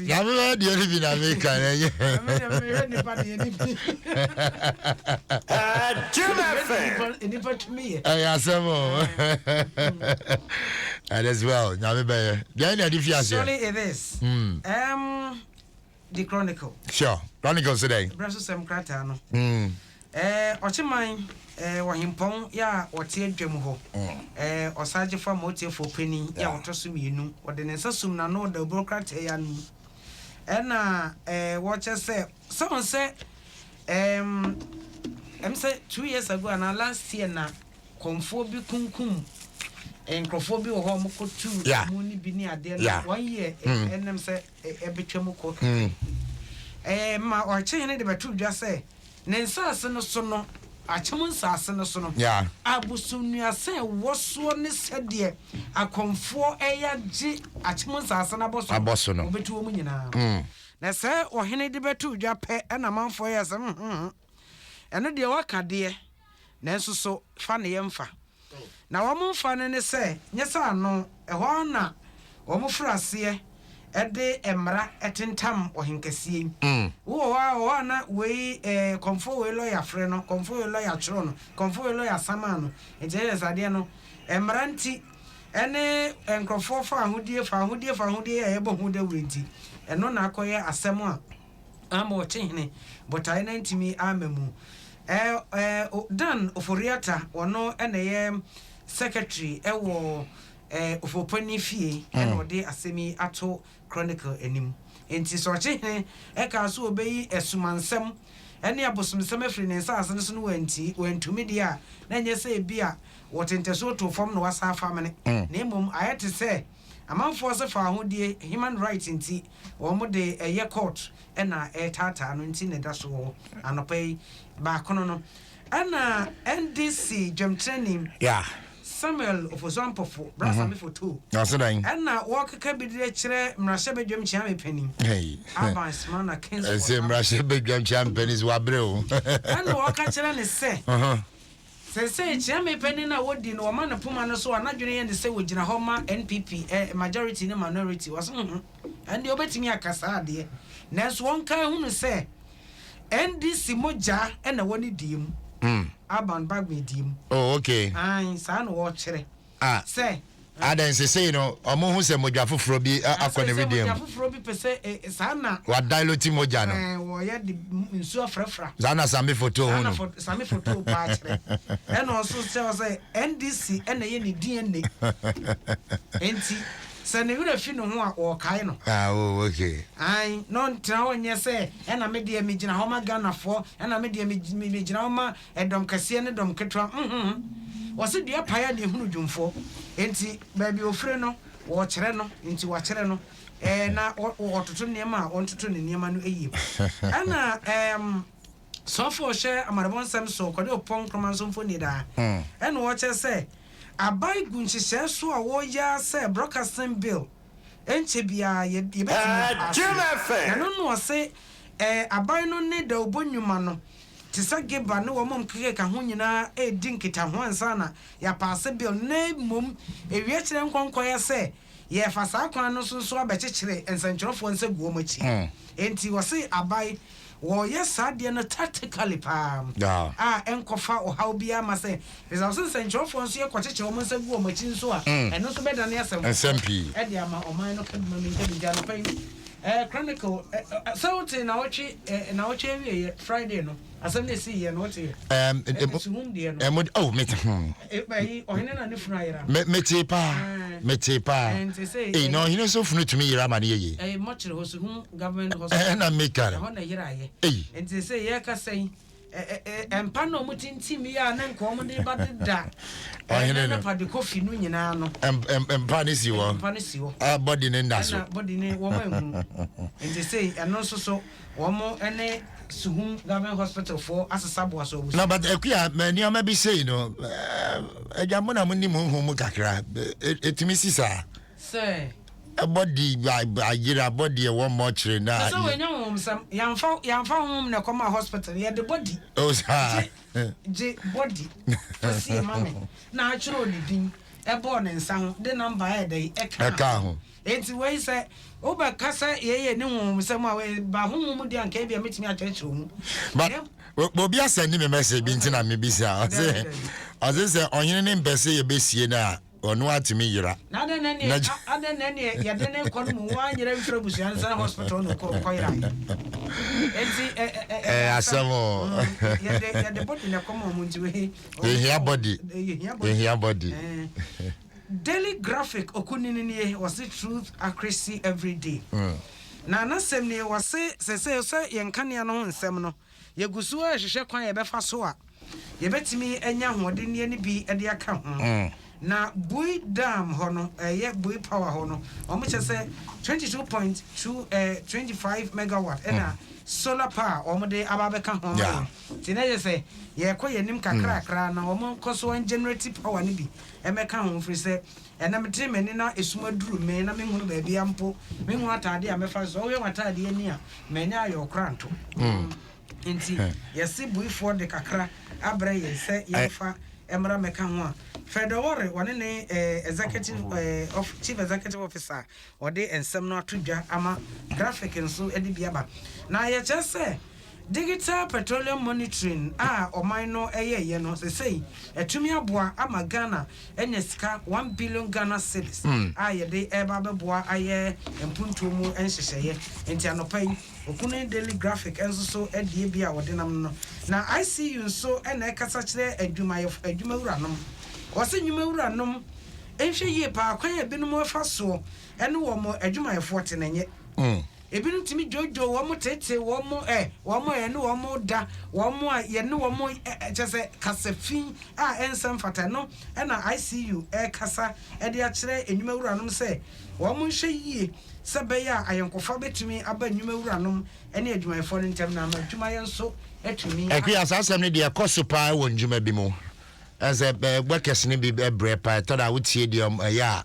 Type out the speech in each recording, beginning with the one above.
Ya me di oni bi na me kan enye. Any but me. Ya samo. And as well, na me be. Then the difference. Surely it is. The Chronicle. Sure. Chronicle today. Brasso Sam Cratano. Ochiman, Wahimpong, ya, or tear drum ho. Or Sergeant for motive for penny, ya, or Tosuminu, or the Nessasum, no, the bureaucrat, and what I say, someone said, say 2 years ago, and last year now, conforbi cum. And Crophobia or Homoco 2, Mooney Binia, there 1 year, and them say a bitramoco. My or chain it about 2 just say, Nensa Sono, a chamun sassen sono. Yeah, I was soon say, was one is said dear. I come for a G, a chamun sassan a bosono, but 2 million. Now, sir, or Henny de Betu, Jape, and a month for years. And no dear waka dear, Nenso so funny emfa. Na wamu fane ne se nyesa ano ehwa na wamu frase ede emra etentam ohinkesie wo wa na we komfo we lawyer frɛ no komfo we lawyer chro no komfo we lawyer sama no ejele sade no emra nti ene enkrofo fa ahodie e bo hu da wurenti eno na akoye asɛm a ama ochehene but I na ntimi amamu Dan Oforiata wono ene secretary ewo ofopani fie ene ode asemi ato Chronicle enim enti so chehene ka so obeyi esumansem ene abosomsem afri ne nsa asene so no wantumi dia na nyese bia wotenteso to form no wasa famene na emom ayete se amanfo se fa ahodie human rights nti wo mo de court ena tata no nti ne da so anopai ba kono no ana NDC jam training Samuel Ofoswampofo brasa me photo asedan ana wokeka bidire kire mrahye bedwam chiame pani advance man na kenzo se mrahye bedwam chiame pani wa breo ana woka kire ne se se chiame pani na wodi no ma na puma no so anadwene ye ne se wogina homa NPP majority ne minority was and obetimi akasa ade nanso wonka hunu se NDC moja ena woni dim aban bag me dim oh okay ai sa no wo kire say adan say no omo hu se moja foforo bi akone redeem moja foforo bi pese sa na wa dilute moja no wo ye di nsu afrafra zana sami photo hu no sami photo pa kire ena so say NDC ena ye ni DNA enti sene wura fi no ho a o kai no oh okay ai no ntra onye se ena me de me gina ho ma Ghana fo ena me de me gina ho ma edom kase ne dom ketwa wose de apaya de hunu dwumfo enti baabi ofre no wo kire no enti wa kire no na ototo niema a ontoto ne niema no eyim ana so for share amarabon sam so kode opon kromanso mfo ni da ena wo kire se abai gunchise so a wo ya say broadcasting bill enche bia ye betimi no say abai no ne da obonwuma no tisa geba no wo mom keke ka ho nyina di nkita ho ansa na ya pass bill na mom ewie kire nkonkoye say ye fa sa kwan no so abekekere ensanchorofo nsa guo machi enti wo say abai wo yes ade no tactically pa enkofa o how bia ma say because so senchofo nso ye kwacheche o monsa gu o machi nso a eno so beda na asem SMP e dia ma o man no kaduma mi de dia no pai Chronicle so te na oche wie Friday no asem na si ye no oche oh met e ohene na ne funu ayira mete pa no hino so funu tumi yira ma ne ye much hosu government hospital na make am ho na yira ye enti say ye ka say empa no mutintim ya na nko de ba da na pa de coffee no nyina no empa ne si wo body ne nda so body ne wo ma hu enti say eno so wo mo ene Suhum Government Hospital for asasabo aso obusu. No, but ekuya many am be say no ejamo na munni mu hu mu kakra etimi sisa say body agira body e one more chere na so when you sam yamfa home na come hospital ye the body oh sir je body to see mama na achiro di din e born nsan the number e dey e ka ho enti we say Oba kasa ye ne ho sem a ba ho mu dia nka bia metimi akyerɛkyerɛ mu. But Bobby send me message bi ntina me bisa. Say onye ne mbese ye besie na onu atimi yira. Na den ne ye den ne kon mu wa nyere mfra busuan san hospital no ko yira. Enti asamo. Ye de body na kom mu nti we. Ye body. Daily Graphic okunini was the truth accuracy every day. Na nasem ne was say yenkania no nsem no. Yegusu a hwehwe kwan ye befa so a ye betimi anya hoden ne bi e de aka ho. Na Bui Dam ho no ye Bui Power ho no omo che say 22.25 megawatt na solar power omo de ababeka ho ma. Ti na ye say ye ko ye nim kakra na omo koso generative power ne bi emeka ho free say ena mete meni na esuma duru me na menhunu ba bia mpo menhunu atade a mefa so we atade ani a menya ayo kranto. Enti yesi buifo de kakra abra ye se yefa emra meka ho a Fedowore one ne executive of chief executive officer or de ensem no atodwa ama graphic nso edi biaba na ye chese digital petroleum monitoring oman no ye no say etumi aboa ama Ghana enya sika 1 billion Ghana cedis ye de eba beboa aye empuntu mu enhyehyeye enti anopai okunu daily graphic enso so edie bia wode nam no na ICU nso ena ekasa kire adwuma wuranom wose nwuma wuranom enhwe yie pa kwan ebinum afa so ene wo mo adwumayefo te nenye ebinum timi jojo wo mo tete wo mo ene wo mo da wo mo ye ne wo mo chese kasafin ensam fata no ena ICU kasa de a kire enwuma wuranom se wo mo nhwe yie sebeya ayenkofa betumi aba enwuma wuranom ene adwumayefo no ntem na ma adwumaye nso etumi ekwi asasem ne de kosopa wo ndwuma bi mu as a workers ni bi brepa tada wutie de ya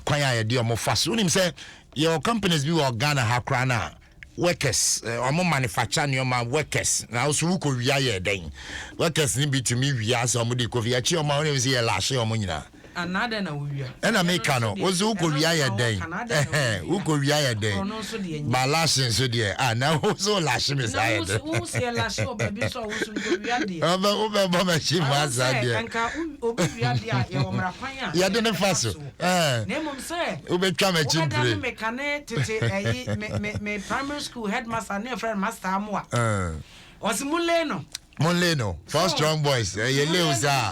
kwan ya de omo faso unim say your companies bi wo Ghana hakra na workers omo manufacture ni omo workers na so wuko wia ye den workers ni bi tumi wia so omo de ko via chi omo unim say ya lashe omo nyina anada na wia ena make no ozo wuko wia ye den wuko wia ye den ba lashe so de na ozo lashe me say den wo say lashe obabi so wo so wia de oba ba chi maza de anka obi wia de a ye omra kwan a ya de ne faso na mum say obetwa ma chimpre me kane tete me primary school headmaster ne friend master amwa osimule no Monleno, first strong boys. Ye leuza.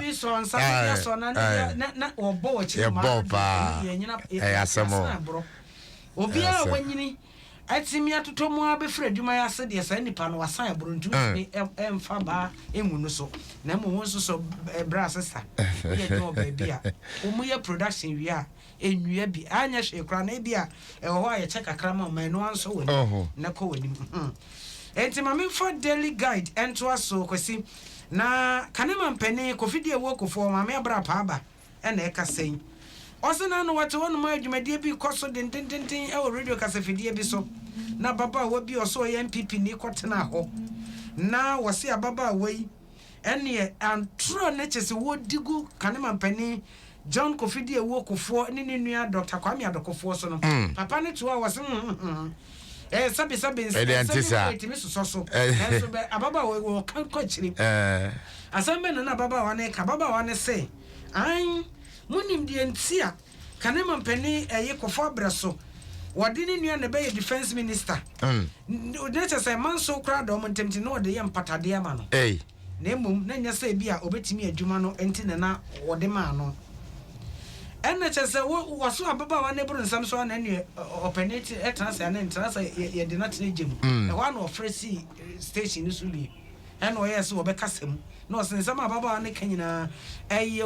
Na obo chi ma. Asamo. Obia wanyini atimi atoto mu abefra adwuma ya se de sa nipa no wasan abrontu emfa ba enwunu so na mo won so bra sesa ye do ba bia omu ye production wi a enwia bi anya hwe kra na bia ho a ye check akra ma no anso woni na ko woni enti mame for daily guide ento aso kwesi na kanema mpene kofidie wo kofo mame abra pa aba ena ekasen osena no wate wonu ma adwumadie bi koso den e radio kasafidie bi so na baba wa bi oso ye MPP ni kwotena ho na wose ababa wei ene antro na chese wo digu kanema mpene John kofidie wo kofo ni nua Dr. Kwame Adokofo so no papa ne to wose sabi etimi so so enso be ababa wo kan kwachiri asambe na baba wa ne ka baba wa ne se an munim de ntia kanema mpani yekofo abraso wode ne nua ne be defense minister udeche say manso kra do montemti no de ye mpatade ama no na emom na nya say bia obetimi adwuma no enti na wode ma no ena chese wo so ababa wa ne buru nsam so na ne openate etrasa na entrasa ye de not negem e ho na ofresi station so bi ena o yes wo be kasem no nsam ababa wa ne kanyina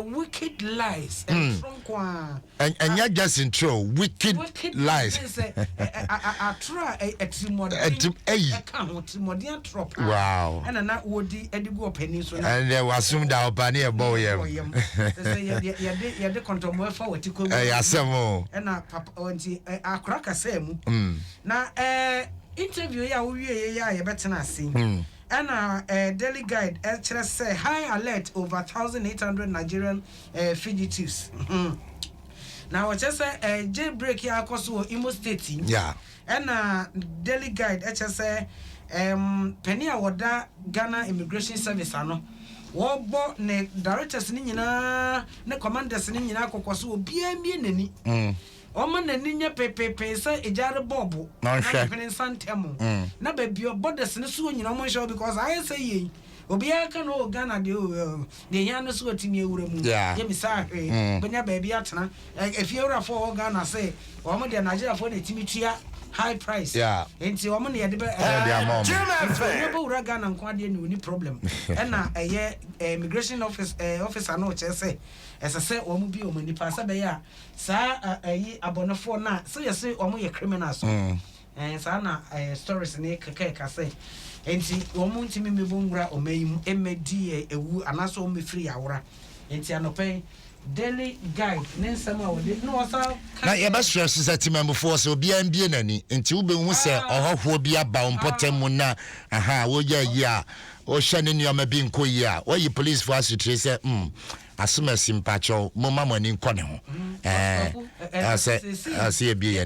wicked lies and from kwa enya just intro wicked lies atra etimode etimode trop wow ena na wodi edigu opani so na and wasum da opani e bow yem ye de kontomo fa watiko asemo ena papa onti akra kasa mu na interview ya wo wie ya ye betena ase and daily guide say high alert over 1,800 Nigerian fugitives. Now just say jailbreak ya akoso Imo State. Yeah. And Daily Guide say penny woda Ghana Immigration Service ano. Wo bo ne directors ni nyina ne commanders ni nyina akokwaso obi ambie nani. Omo nani nya pepepe say ejare bobo. Na pene santemo. Na babio borders ne so nyina omo show because I say ye. Obi aka no Ghana de yan no so atimi ewura mu. Ye mi sa hwe. Benya baabi atena. Efie ewura for Ghana say omo de Nigeria for na timi tua high price. Yeah. Enti omo ne ye de be ewura Ghana nko ade ni problem. Na immigration officer no che say say omo bi omo nipa sa be ya sa abonofo na so ye say omo ye criminals. Sa na stories ne keka say enti omo ntimi mebongura omayim emedi ewu anaso o mefiri awora enti anopen Daily Guide nensama wode no wasa na ye ba stress set memfo so obi ambie nani enti wo be hu se ohofo bi aba ompotem mu na wo ya yi a o hye ne nioma bi nko yi a wo yi police force tre se asema simpacho mama mani nko ne ho ase ebie ye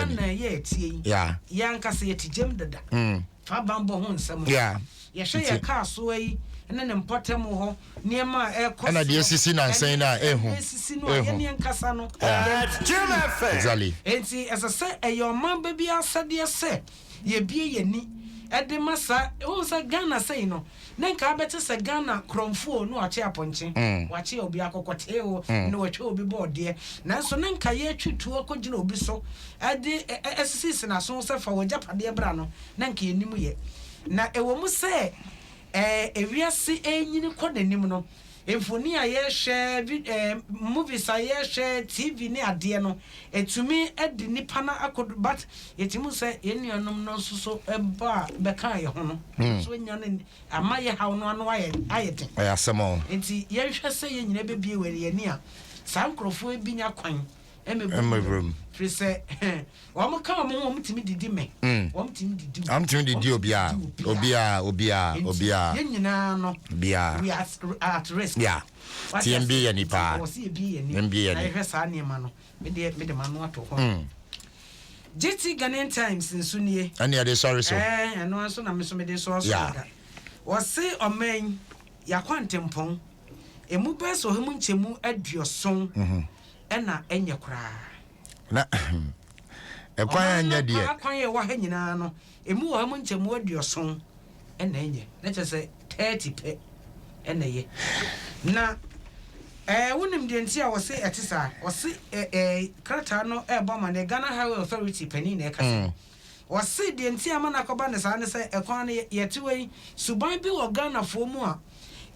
na ye tie ya nkase ye tijem dada fa bambo ho nsam ye hwe ye ka so yi ene ne mpotem ho niema na de sisi na nsan na sisi no ye ne nkasa no exactly enti se eyo man baby asade se ye bie ye ni ede masa o sa Ghana sei no nenka abete se Ghana kromfo no ache aponche wache obi akokote o no wache obi bode nanso nenka ye twitu akogina obi so ade SCC na so se fa wajapade bra no nenka enim ye na ewo mu se ewiase enyini kodanim no emfoni a ye hwe movies a ye hwe TV ni ade no etumi edi nipa na akodo but yetimu se yenuanom no so eba beka ye ho no so nya ne amaye hawo no anu ayete ayasemo enti ye hwe se ye nyina bebie were ye ni a sankrofo ebi nya kwan emebrum frise wam ka mo mtimi didi me wam timi didi am timi didi obia ye nyina no bia we are at risk TMB ye nipa MB ye ni hwe sa ne ma no me de manu ato ho GT Ghanaian Times nsunie ani ade sorry so eno so na me so me de so da wose omen yakwantempon emu beso hemu nchemu adioson ena enye kura na ekwan anya die akwan ye wa ha nyina no emu wo hemu nchemu adioson ena enye na chese 30 pe ena ye na wonim de ntia wose etisa wose krata no eba ma ne Ghana Highway Authority pani na ekase wose de ntia ma na koba ne sa ne se ekwan ne yetiwe suban bi wo Ghana fo mu a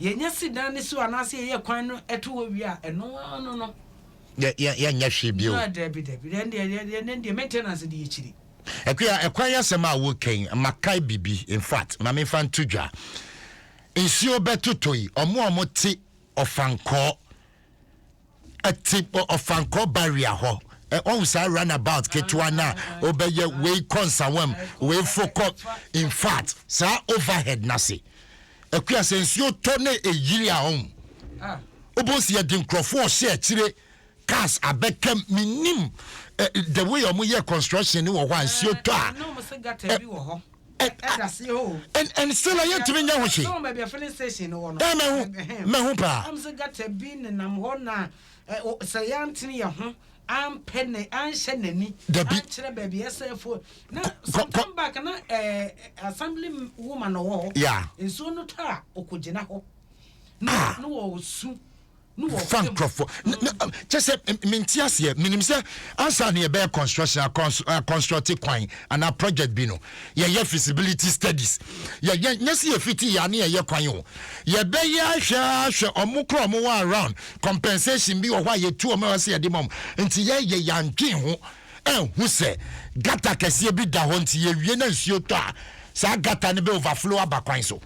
yenya sidan ne so anase ye kwan no eto wi a eno no ya nya hwe bio na debi de maintenance de yichiri ekwan ya sema wo ken makai bibi in fact ma me fan tudwa ensio betotoi omo ti ofanko ati ofanko barrier ho on say runabout ketwa na obeye we consawam we focus in fact sa overhead na se ekua sensio to na eyiri a on obosi ya din crofo share chire cars abekam minim the way omo construction ni wo hwan sio to a no mo se gata bi wo ho and still I to me now she so maybe a filling station no no me hu pa am se gata bi nam ho na say antini ye ho am penne an hyenani kire baby yesefo na sometime back na assembly woman wo nso no ta okogina ho no wo su no wo fankrofo just mintias here minim say answer na be construction constructive kwan and a project bi no ye feasibility studies ye nyesi ye fiti ya na ye kwan o ye be ya hwe omukro omo wa around compensation bi wo hwa ye tu omo se ye de mom nti ye yantwen ho hu se gata kese bi da ho nti ye wie na nsuo to a sa gata ne be overflow abakwan so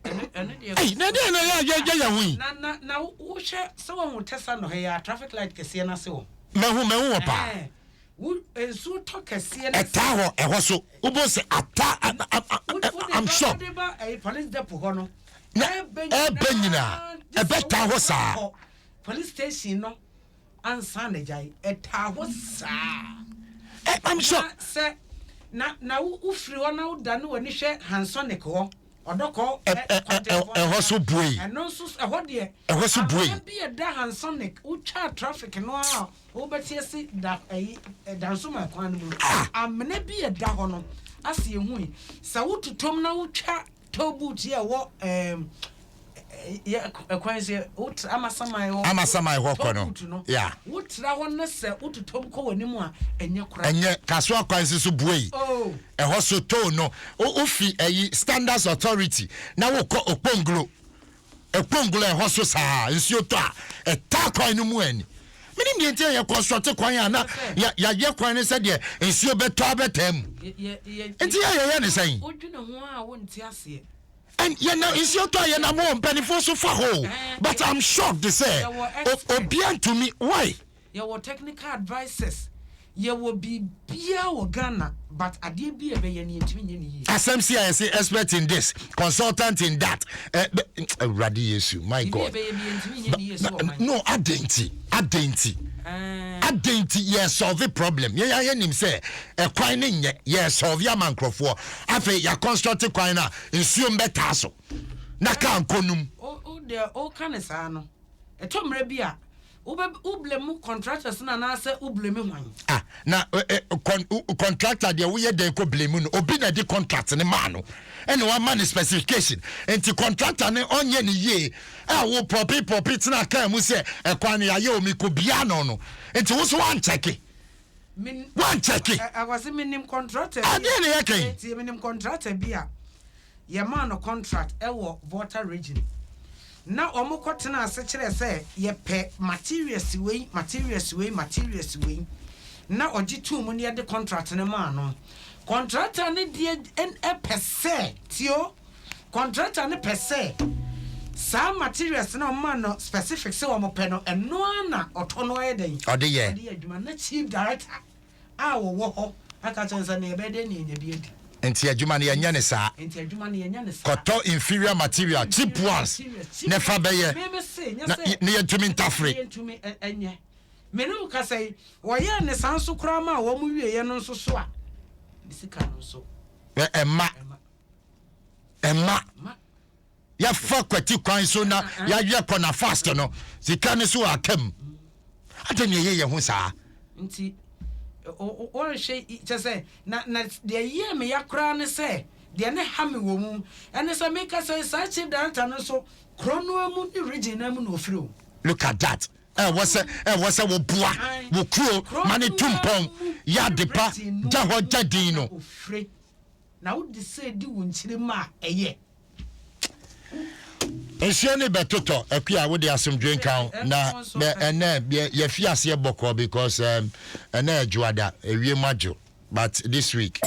hey, na wo hwe so wo tesa no ya traffic light kese na se wo mehu opa wo ensu to kese na eta ho eho so ubo se ata I'm sure police depot ho no na benyina ebeta ho sa police station no ansa na jai eta ho saa I'm sure say na ufiri ho na uda no wani hwe Hansonic ho odoko so buoy eno so ho de so buoy bi e da Hansonic ucha traffic no a wo betie si da danso ma kwan no amene bi e da ho no ase ehu sa wututom na utwa tobuti e wo ekwanse ut amasamai ho kono yeah utra ho ne se ututom ko wani mu a enye kaso akwanse so buoy ho so to no ofi standards authority na wo ko okponglo ho so saa nsuo to a ta kwan no mu ani mini mi entie ye construct kwan ya na ya ye kwan ne se de nsuo beto abetam enti ye ne sen odwene ho a wonti ase and you know it's your toy and I'm on penny for so far home. But I'm shocked to say obian to me why your technical advices you will be Bia or Ghana but I did be a bayani SMC I say expert in this consultant in that Radiesu my God no identity yes solve the problem yeah him say e kwan ne nye yes solve ya mankrofo afa ya construct kwan na nsuo beta so na kan konum o kan sa no e to mra bi a ublemu contractors na say ublemu hwan na contractor de wo ye den ko blemu no obi na di contract ne ma no ene wa man specification enti contractor ne onye ne ye wo popi tina kan mu se ekwan ya ye omi ko bia no enti wo so wan check I was minim contractor ade ne yake enti minim contractor bia ye man no contract e wo Volta region na omukotena ase kire se ye pe materials we na ogitu mu ne de contract ne ma no contractor ne die en pese tio contractor ne pese sa materials na ma no specific se wo mo pe no eno na otono ye den ode ye adwuma na chief director a wo ho aka chensa na ebe de ne nya bi edi enti adwuma ne yenya ne saa koto inferior material cheap ones ne fa beye ne yentumi ntafre yentumi enye menu ka say wo ye ne sanso kura ma wo mu wie ye no nso so a bisika no so emma ya fa kwati kwan so na ya ye kona fast no sika ne so akam atemi ye ho saa nti or she just say na de ye me yakra ne say de ne ha me wo mu ene say make say such director no so krono mu the region na mu no ofiro look at that was wo bua wo kro mani tumpom ya depa ja ho jadin no ofre na wo de say di wo nchire ma eye Ensiane betoto akua wo de asomdwen kan na ene ye fiase e boko because ene adwada ewie majo but this week